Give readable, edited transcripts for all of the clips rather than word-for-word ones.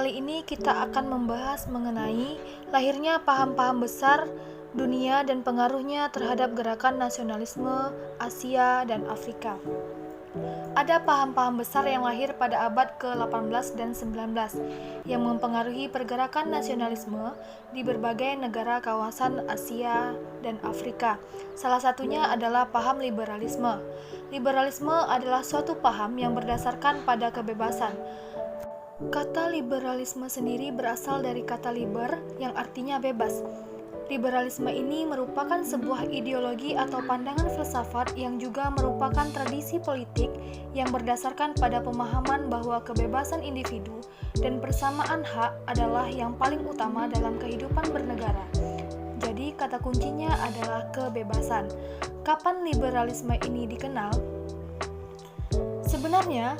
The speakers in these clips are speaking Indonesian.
kali ini kita akan membahas mengenai lahirnya paham-paham besar dunia dan pengaruhnya terhadap gerakan nasionalisme Asia dan Afrika. Ada paham-paham besar yang lahir pada abad ke-18 dan 19 yang mempengaruhi pergerakan nasionalisme di berbagai negara kawasan Asia dan Afrika. Salah satunya adalah paham liberalisme. Liberalisme adalah suatu paham yang berdasarkan pada kebebasan. Kata liberalisme sendiri berasal dari kata liber yang artinya bebas. Liberalisme ini merupakan sebuah ideologi atau pandangan filsafat yang juga merupakan tradisi politik yang berdasarkan pada pemahaman bahwa kebebasan individu dan persamaan hak adalah yang paling utama dalam kehidupan bernegara. Jadi kata kuncinya adalah kebebasan. Kapan liberalisme ini dikenal? Sebenarnya,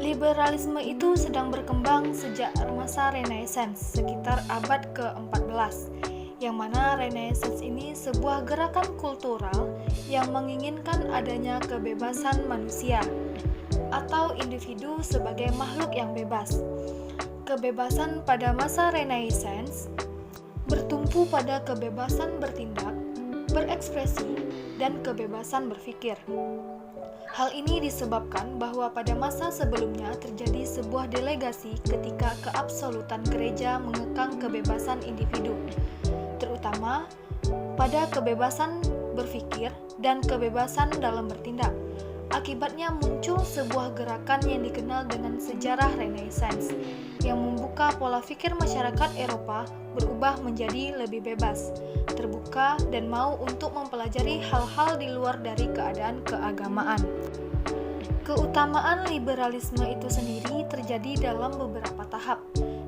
liberalisme itu sedang berkembang sejak masa Renaissance sekitar abad ke-14, yang mana Renaissance ini sebuah gerakan kultural yang menginginkan adanya kebebasan manusia atau individu sebagai makhluk yang bebas. Kebebasan pada masa Renaissance bertumpu pada kebebasan bertindak, berekspresi, dan kebebasan berpikir. Hal ini disebabkan bahwa pada masa sebelumnya terjadi sebuah delegasi ketika keabsolutan gereja mengekang kebebasan individu, terutama pada kebebasan berpikir dan kebebasan dalam bertindak. Akibatnya muncul sebuah gerakan yang dikenal dengan sejarah Renaissance yang membuka pola pikir masyarakat Eropa berubah menjadi lebih bebas, terbuka, dan mau untuk mempelajari hal-hal di luar dari keadaan keagamaan. Keutamaan liberalisme itu sendiri terjadi dalam beberapa tahap.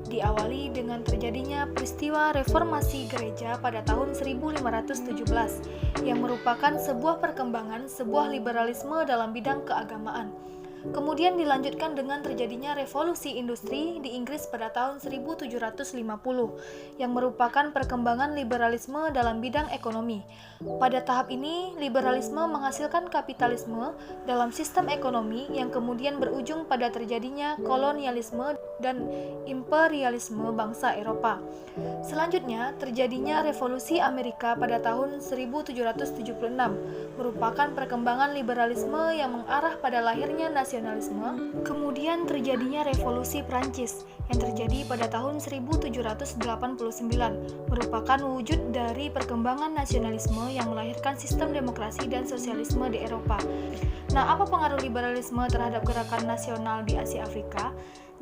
Diawali dengan terjadinya peristiwa reformasi gereja pada tahun 1517 yang merupakan sebuah perkembangan sebuah liberalisme dalam bidang keagamaan. Kemudian dilanjutkan dengan terjadinya revolusi industri di Inggris pada tahun 1750 yang merupakan perkembangan liberalisme dalam bidang ekonomi. Pada tahap ini, liberalisme menghasilkan kapitalisme dalam sistem ekonomi yang kemudian berujung pada terjadinya kolonialisme dan imperialisme bangsa Eropa. Selanjutnya, terjadinya revolusi Amerika pada tahun 1776 merupakan perkembangan liberalisme yang mengarah pada lahirnya nasionalisme. Kemudian terjadinya revolusi Prancis yang terjadi pada tahun 1789 merupakan wujud dari perkembangan nasionalisme yang melahirkan sistem demokrasi dan sosialisme di Eropa. Nah, apa pengaruh liberalisme terhadap gerakan nasional di Asia Afrika?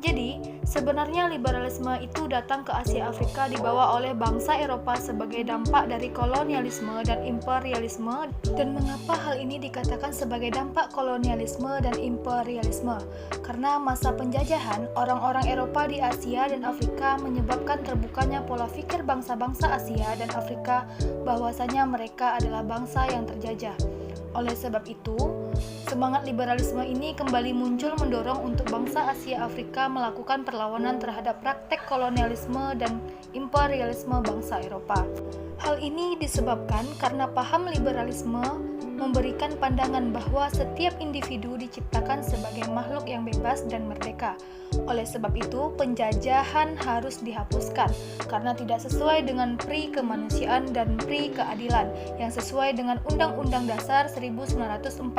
Jadi, sebenarnya liberalisme itu datang ke Asia Afrika dibawa oleh bangsa Eropa sebagai dampak dari kolonialisme dan imperialisme. Dan mengapa hal ini dikatakan sebagai dampak kolonialisme dan imperialisme? Karena masa penjajahan orang-orang Eropa di Asia dan Afrika menyebabkan terbukanya pola pikir bangsa-bangsa Asia dan Afrika bahwasanya mereka adalah bangsa yang terjajah. Oleh sebab itu, semangat liberalisme ini kembali muncul mendorong untuk bangsa Asia Afrika melakukan perlawanan terhadap praktek kolonialisme dan imperialisme bangsa Eropa. Hal ini disebabkan karena paham liberalisme memberikan pandangan bahwa setiap individu diciptakan sebagai makhluk yang bebas dan merdeka. Oleh sebab itu, penjajahan harus dihapuskan karena tidak sesuai dengan pri kemanusiaan dan pri keadilan yang sesuai dengan Undang-Undang Dasar 1945.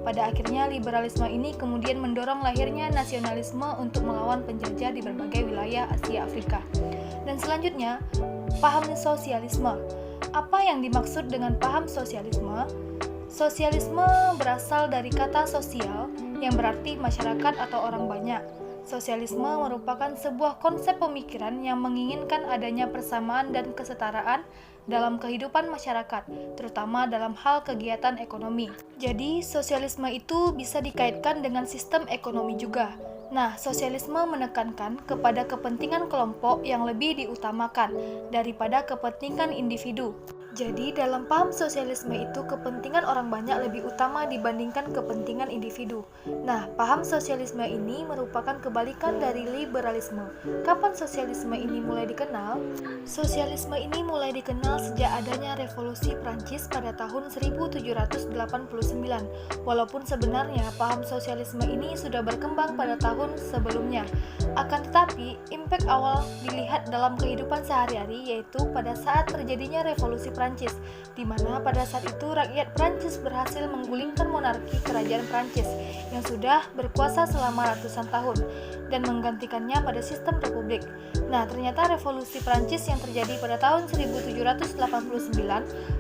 Pada akhirnya, liberalisme ini kemudian mendorong lahirnya nasionalisme untuk melawan penjajah di berbagai wilayah Asia Afrika. Dan selanjutnya, paham sosialisme. Apa yang dimaksud dengan paham sosialisme? Sosialisme berasal dari kata sosial yang berarti masyarakat atau orang banyak. Sosialisme merupakan sebuah konsep pemikiran yang menginginkan adanya persamaan dan kesetaraan dalam kehidupan masyarakat, terutama dalam hal kegiatan ekonomi. Jadi, sosialisme itu bisa dikaitkan dengan sistem ekonomi juga. Nah, sosialisme menekankan kepada kepentingan kelompok yang lebih diutamakan daripada kepentingan individu. Jadi, dalam paham sosialisme itu, kepentingan orang banyak lebih utama dibandingkan kepentingan individu. Nah, paham sosialisme ini merupakan kebalikan dari liberalisme. Kapan sosialisme ini mulai dikenal? Sosialisme ini mulai dikenal sejak adanya Revolusi Prancis pada tahun 1789. Walaupun sebenarnya paham sosialisme ini sudah berkembang pada tahun sebelumnya. Akan tetapi, impact awal dilihat dalam kehidupan sehari-hari, yaitu pada saat terjadinya Revolusi Prancis, di mana pada saat itu rakyat Prancis berhasil menggulingkan monarki kerajaan Prancis yang sudah berkuasa selama ratusan tahun dan menggantikannya pada sistem republik. Nah, ternyata Revolusi Prancis yang terjadi pada tahun 1789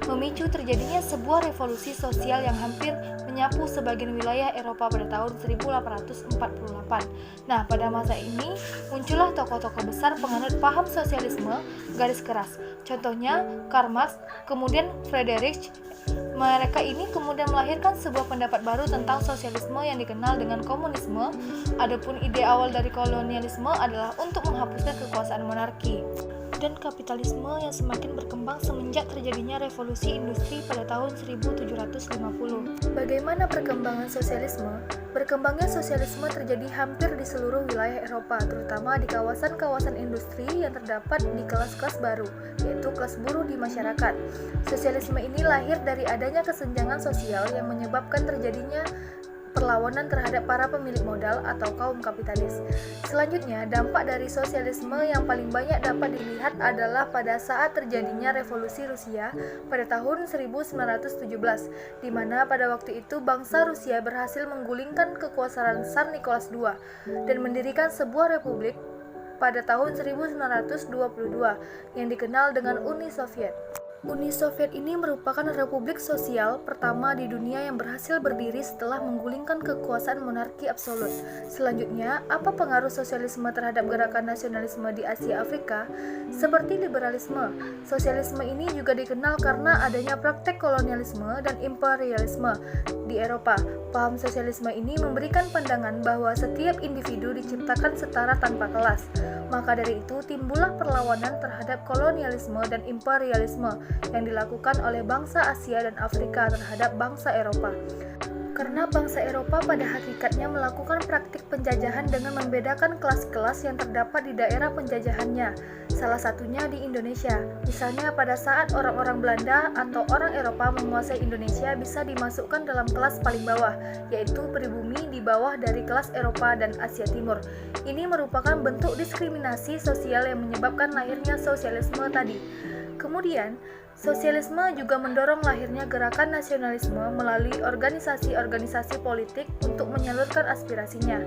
memicu terjadinya sebuah revolusi sosial yang hampir menyapu sebagian wilayah Eropa pada tahun 1848. Nah, pada masa ini muncullah tokoh-tokoh besar penganut paham sosialisme garis keras. Contohnya Karl Marx, kemudian Friedrich. Mereka ini kemudian melahirkan sebuah pendapat baru tentang sosialisme yang dikenal dengan komunisme. Adapun ide awal dari kolonialisme adalah untuk menghapuskan kekuasaan monarki dan kapitalisme yang semakin berkembang semenjak terjadinya revolusi industri pada tahun 1750. Bagaimana perkembangan sosialisme? Berkembangnya sosialisme terjadi hampir di seluruh wilayah Eropa, terutama di kawasan-kawasan industri yang terdapat di kelas-kelas baru, yaitu kelas buruh di masyarakat. Sosialisme ini lahir dari adanya kesenjangan sosial yang menyebabkan terjadinya perlawanan terhadap para pemilik modal atau kaum kapitalis. Selanjutnya, dampak dari sosialisme yang paling banyak dapat dilihat adalah pada saat terjadinya revolusi Rusia pada tahun 1917, di mana pada waktu itu bangsa Rusia berhasil menggulingkan kekuasaan Tsar Nicholas II dan mendirikan sebuah republik pada tahun 1922 yang dikenal dengan Uni Soviet. Uni Soviet ini merupakan republik sosial pertama di dunia yang berhasil berdiri setelah menggulingkan kekuasaan monarki absolut. Selanjutnya, apa pengaruh sosialisme terhadap gerakan nasionalisme di Asia Afrika? Seperti liberalisme, sosialisme ini juga dikenal karena adanya praktek kolonialisme dan imperialisme di Eropa. Paham sosialisme ini memberikan pandangan bahwa setiap individu diciptakan setara tanpa kelas. Maka dari itu, timbullah perlawanan terhadap kolonialisme dan imperialisme yang dilakukan oleh bangsa Asia dan Afrika terhadap bangsa Eropa. Karena bangsa Eropa pada hakikatnya melakukan praktik penjajahan dengan membedakan kelas-kelas yang terdapat di daerah penjajahannya, salah satunya di Indonesia. Misalnya pada saat orang-orang Belanda atau orang Eropa menguasai Indonesia bisa dimasukkan dalam kelas paling bawah, yaitu pribumi di bawah dari kelas Eropa dan Asia Timur. Ini merupakan bentuk diskriminasi sosial yang menyebabkan lahirnya sosialisme tadi. Kemudian, sosialisme juga mendorong lahirnya gerakan nasionalisme melalui organisasi-organisasi politik untuk menyalurkan aspirasinya.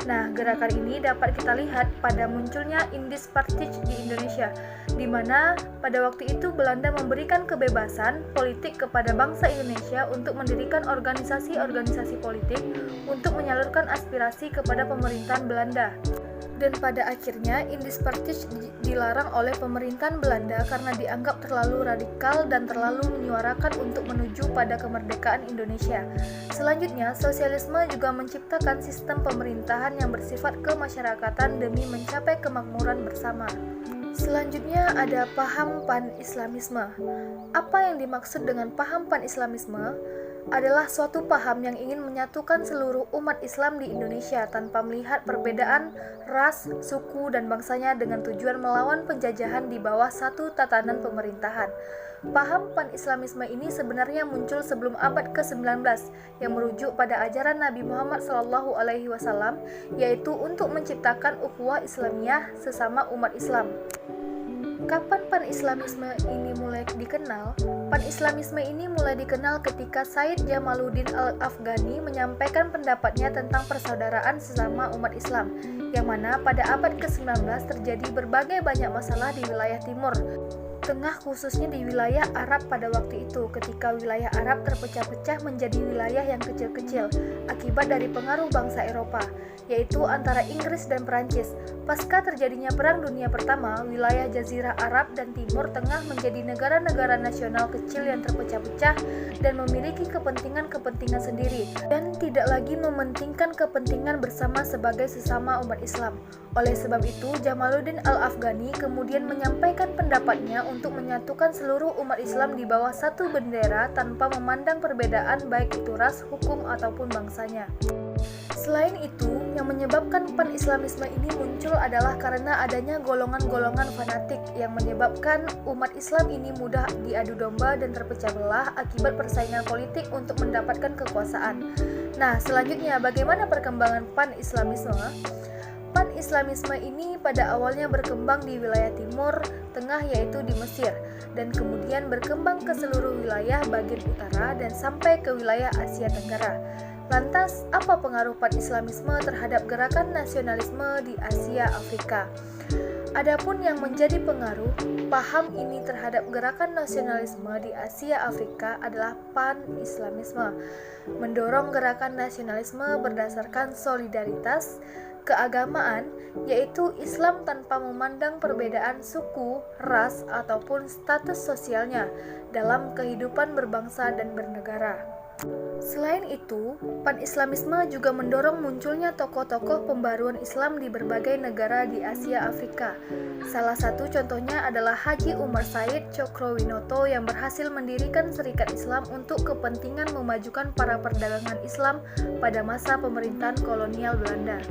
Nah, gerakan ini dapat kita lihat pada munculnya Indispartij di Indonesia, di mana pada waktu itu Belanda memberikan kebebasan politik kepada bangsa Indonesia untuk mendirikan organisasi-organisasi politik untuk menyalurkan aspirasi kepada pemerintahan Belanda. Dan pada akhirnya Indispartij dilarang oleh pemerintahan Belanda karena dianggap terlalu radikal dan terlalu menyuarakan untuk menuju pada kemerdekaan Indonesia. Selanjutnya, sosialisme juga menciptakan sistem pemerintahan yang bersifat kemasyarakatan demi mencapai kemakmuran bersama. Selanjutnya ada paham pan-islamisme. Apa yang dimaksud dengan paham pan-islamisme? Adalah suatu paham yang ingin menyatukan seluruh umat Islam di Indonesia tanpa melihat perbedaan ras, suku, dan bangsanya dengan tujuan melawan penjajahan di bawah satu tatanan pemerintahan. Paham pan-islamisme ini sebenarnya muncul sebelum abad ke-19 yang merujuk pada ajaran Nabi Muhammad SAW, yaitu untuk menciptakan ukhuwah Islamiyah sesama umat Islam. Kapan pan-islamisme ini mulai dikenal? Pan-islamisme ini mulai dikenal ketika Said Jamaluddin Al-Afghani menyampaikan pendapatnya tentang persaudaraan sesama umat Islam, yang mana pada abad ke-19 terjadi berbagai banyak masalah di wilayah Timur Tengah, khususnya di wilayah Arab pada waktu itu, ketika wilayah Arab terpecah-pecah menjadi wilayah yang kecil-kecil akibat dari pengaruh bangsa Eropa, yaitu antara Inggris dan Perancis. Pasca terjadinya Perang Dunia Pertama, wilayah Jazirah Arab dan Timur Tengah menjadi negara-negara nasional kecil yang terpecah-pecah dan memiliki kepentingan-kepentingan sendiri, dan tidak tidak lagi mementingkan kepentingan bersama sebagai sesama umat Islam. Oleh sebab itu, Jamaluddin Al-Afghani kemudian menyampaikan pendapatnya untuk menyatukan seluruh umat Islam di bawah satu bendera tanpa memandang perbedaan baik itu ras, hukum, ataupun bangsanya. Selain itu, yang menyebabkan pan-Islamisme ini muncul adalah karena adanya golongan-golongan fanatik yang menyebabkan umat Islam ini mudah diadu domba dan terpecah belah akibat persaingan politik untuk mendapatkan kekuasaan. Nah, selanjutnya bagaimana perkembangan pan-Islamisme? Pan-Islamisme ini pada awalnya berkembang di wilayah Timur Tengah yaitu di Mesir, dan kemudian berkembang ke seluruh wilayah bagian utara dan sampai ke wilayah Asia Tenggara. Lantas, apa pengaruh pan-Islamisme terhadap gerakan nasionalisme di Asia Afrika? Adapun yang menjadi pengaruh paham ini terhadap gerakan nasionalisme di Asia Afrika adalah pan-Islamisme, mendorong gerakan nasionalisme berdasarkan solidaritas keagamaan, yaitu Islam tanpa memandang perbedaan suku, ras, ataupun status sosialnya dalam kehidupan berbangsa dan bernegara. Selain itu, pan-Islamisme juga mendorong munculnya tokoh-tokoh pembaruan Islam di berbagai negara di Asia Afrika. Salah satu contohnya adalah Haji Umar Said Cokroaminoto yang berhasil mendirikan Serikat Islam untuk kepentingan memajukan para perdagangan Islam pada masa pemerintahan kolonial Belanda.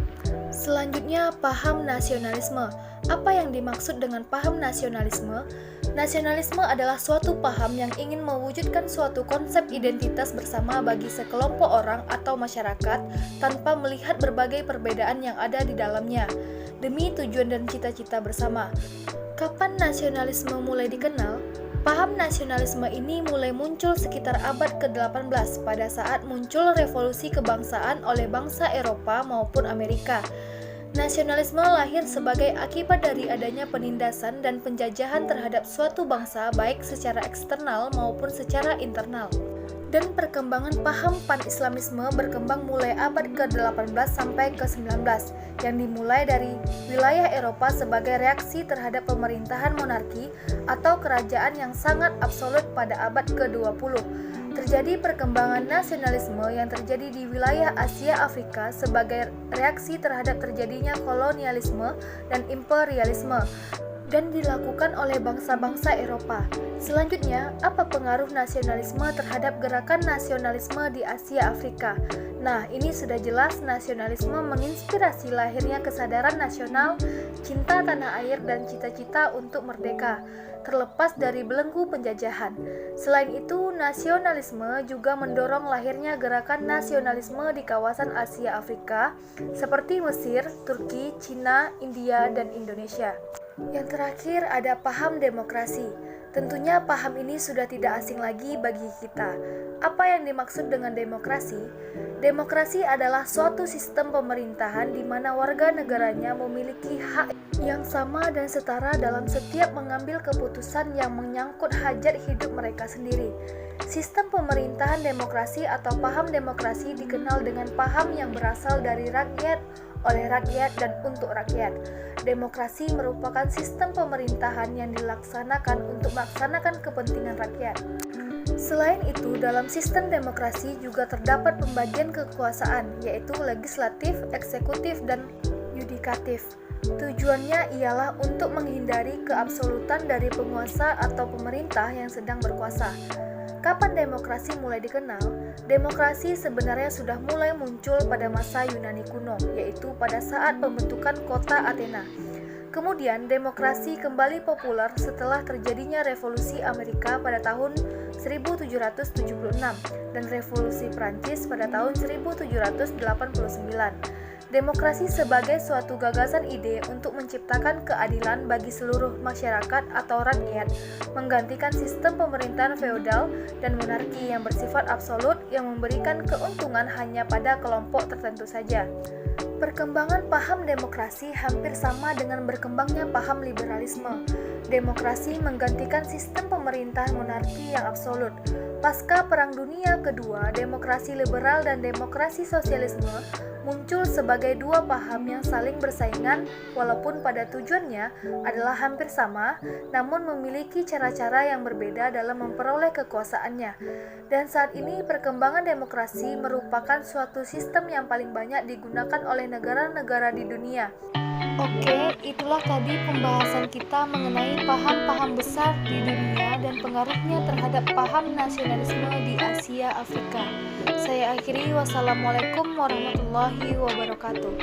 Selanjutnya, paham nasionalisme. Apa yang dimaksud dengan paham nasionalisme? Nasionalisme adalah suatu paham yang ingin mewujudkan suatu konsep identitas bersama bagi sekelompok orang atau masyarakat tanpa melihat berbagai perbedaan yang ada di dalamnya, demi tujuan dan cita-cita bersama. Kapan nasionalisme mulai dikenal? Paham nasionalisme ini mulai muncul sekitar abad ke-18 pada saat muncul revolusi kebangsaan oleh bangsa Eropa maupun Amerika. Nasionalisme lahir sebagai akibat dari adanya penindasan dan penjajahan terhadap suatu bangsa baik secara eksternal maupun secara internal. Dan perkembangan paham pan-Islamisme berkembang mulai abad ke-18 sampai ke-19 yang dimulai dari wilayah Eropa sebagai reaksi terhadap pemerintahan monarki atau kerajaan yang sangat absolut pada abad ke-20. Terjadi perkembangan nasionalisme yang terjadi di wilayah Asia Afrika sebagai reaksi terhadap terjadinya kolonialisme dan imperialisme dan dilakukan oleh bangsa-bangsa Eropa. Selanjutnya, apa pengaruh nasionalisme terhadap gerakan nasionalisme di Asia Afrika? Nah, ini sudah jelas nasionalisme menginspirasi lahirnya kesadaran nasional, cinta tanah air, dan cita-cita untuk merdeka, terlepas dari belenggu penjajahan. Selain itu, nasionalisme juga mendorong lahirnya gerakan nasionalisme di kawasan Asia Afrika seperti Mesir, Turki, Cina, India, dan Indonesia. Yang terakhir ada paham demokrasi. Tentunya paham ini sudah tidak asing lagi bagi kita. Apa yang dimaksud dengan demokrasi? Demokrasi adalah suatu sistem pemerintahan di mana warga negaranya memiliki hak yang sama dan setara dalam setiap mengambil keputusan yang menyangkut hajat hidup mereka sendiri. Sistem pemerintahan demokrasi atau paham demokrasi dikenal dengan paham yang berasal dari rakyat, oleh rakyat, dan untuk rakyat. Demokrasi merupakan sistem pemerintahan yang dilaksanakan untuk melaksanakan kepentingan rakyat. Selain itu, dalam sistem demokrasi juga terdapat pembagian kekuasaan, yaitu legislatif, eksekutif, dan yudikatif. Tujuannya ialah untuk menghindari keabsolutan dari penguasa atau pemerintah yang sedang berkuasa. Kapan demokrasi mulai dikenal? Demokrasi sebenarnya sudah mulai muncul pada masa Yunani kuno, yaitu pada saat pembentukan kota Athena. Kemudian, demokrasi kembali populer setelah terjadinya Revolusi Amerika pada tahun 1776 dan Revolusi Prancis pada tahun 1789. Demokrasi sebagai suatu gagasan ide untuk menciptakan keadilan bagi seluruh masyarakat atau rakyat, menggantikan sistem pemerintahan feodal dan monarki yang bersifat absolut yang memberikan keuntungan hanya pada kelompok tertentu saja. Perkembangan paham demokrasi hampir sama dengan berkembangnya paham liberalisme. Demokrasi menggantikan sistem pemerintahan monarki yang absolut. Pasca Perang Dunia Kedua, demokrasi liberal dan demokrasi sosialisme muncul sebagai dua paham yang saling bersaingan walaupun pada tujuannya adalah hampir sama, namun memiliki cara-cara yang berbeda dalam memperoleh kekuasaannya. Dan saat ini perkembangan demokrasi merupakan suatu sistem yang paling banyak digunakan oleh negara-negara di dunia. Oke, itulah tadi pembahasan kita mengenai paham-paham besar di dunia dan pengaruhnya terhadap paham nasionalisme di Asia Afrika. Saya akhiri, wassalamualaikum warahmatullahi wabarakatuh.